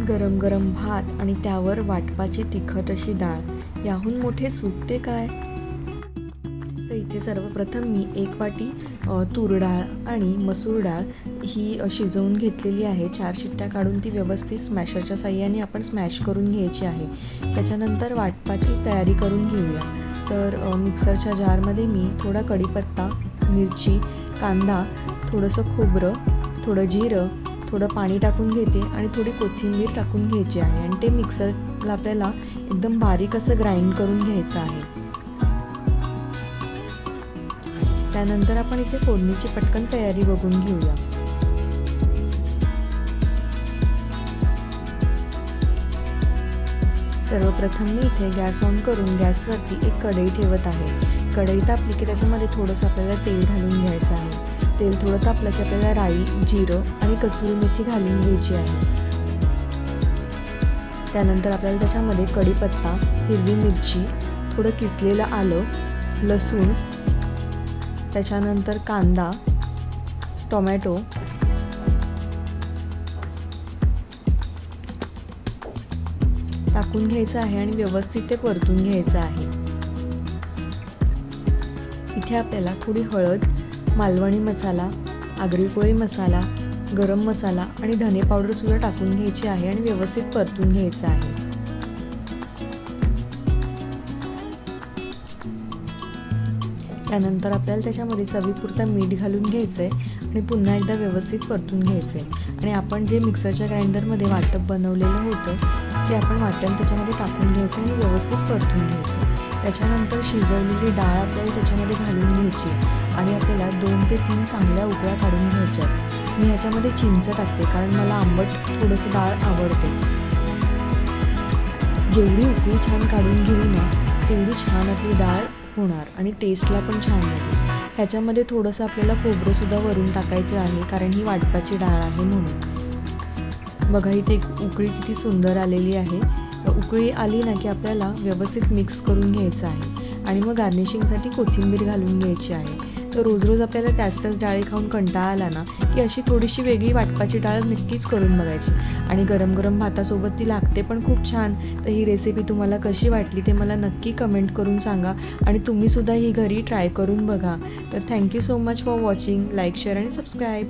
गरम गरम भात आणि त्यावर वाटपाची तिखट अशी डाळ, याहून मोठे सुख ते काय. तर इथे सर्वप्रथम मी 1 वाटी तूर डाळ आणि मसूर डाळ ही शिजवून घेतलेली आहे. 4 शिट्ट्या काढून ती व्यवस्थित स्मॅशरच्या साहाय्याने आपण स्मॅश करून घ्यायची आहे. त्याच्यानंतर वाटपाची तयारी करून घेऊया. तर मिक्सरच्या जारमध्ये मी थोडा कढीपत्ता, मिरची, कांदा, थोडंसं खोबरं, थोडं जिरं, थोडं पाणी टाकून घेते आणि थोडी कोथिंबीर टाकून घ्यायची आहे आणि ते मिक्सरला आपल्याला एकदम बारीक असं ग्राइंड करून घ्यायचं आहे. त्यानंतर आपण इथे फोडणीची पटकन तयारी बघून घेऊया. सर्वप्रथम मी इथे गॅस ऑन करून गॅसवरती एक कढई ठेवत आहे. कढई तापली की त्याच्यामध्ये थोडंसं आपल्याला तेल घालून घ्यायचं आहे. तेल थोडं तापलं की आपल्याला राई, जिरं आणि कसुरी मेथी घालून घ्यायची आहे. त्यानंतर आपल्याला त्याच्यामध्ये कढीपत्ता, हिरवी मिरची, थोडं किसलेलं आलं, लसूण, त्याच्यानंतर कांदा, टोमॅटो, टाकून घ्यायचं आहे आणि व्यवस्थित ते परतून घ्यायचं आहे. इथे आपल्याला थोडी हळद, मालवणी मसाला, आगरी कोळी मसाला, गरम मसाला आणि धने पावडर सुद्धा टाकून घ्यायची आहे आणि व्यवस्थित परतून घ्यायचं आहे. त्यानंतर आपल्याला त्याच्यामध्ये चवीपुरता मीठ घालून घ्यायचं आहे आणि पुन्हा एकदा व्यवस्थित परतून घ्यायचं आहे. आणि आपण जे मिक्सरच्या ग्राइंडरमध्ये वाटप बनवलेलं होतं ते आपण वाटण त्याच्यामध्ये टाकून घ्यायचं आणि व्यवस्थित परतून घ्यायचं. त्याच्यानंतर शिजवलेली डाळ आपल्याला त्याच्यामध्ये घालून घ्यायची आणि आपल्याला 2 ते 3 चांगल्या उकळ्या काढून घ्यायच्या. मी ह्याच्यामध्ये चिंच टाकते कारण मला आंबट थोडंसं डाळ आवडते. जेवढी उकळी छान काढून घेऊ ना तेवढी छान आपली डाळ होणार आणि टेस्टला पण छान लागेल. ह्याच्यामध्ये थोडंसं आपल्याला खोबरंसुद्धा वरून टाकायचं आहे कारण ही वाटपाची डाळ आहे म्हणून. बघा इथे उकळी किती सुंदर आलेली आहे. उकळी आली ना की आपल्याला व्यवस्थित मिक्स करून घ्यायचं आहे आणि मग गार्निशिंगसाठी कोथिंबीर घालून घ्यायची आहे. तर रोज रोज आपल्याला त्याच डाळी खाऊन कंटाळा आला ना की अशी थोडीशी वेगळी वाटपाची डाळ नक्कीच करून बघायची आणि गरम गरम भातासोबत ती लागते पण खूप छान. तर ही रेसिपी तुम्हाला कशी वाटली ते मला नक्की कमेंट करून सांगा आणि तुम्हीसुद्धा ही घरी ट्राय करून बघा. तर thank you so much for watching. Like, share आणि सबस्क्राईब.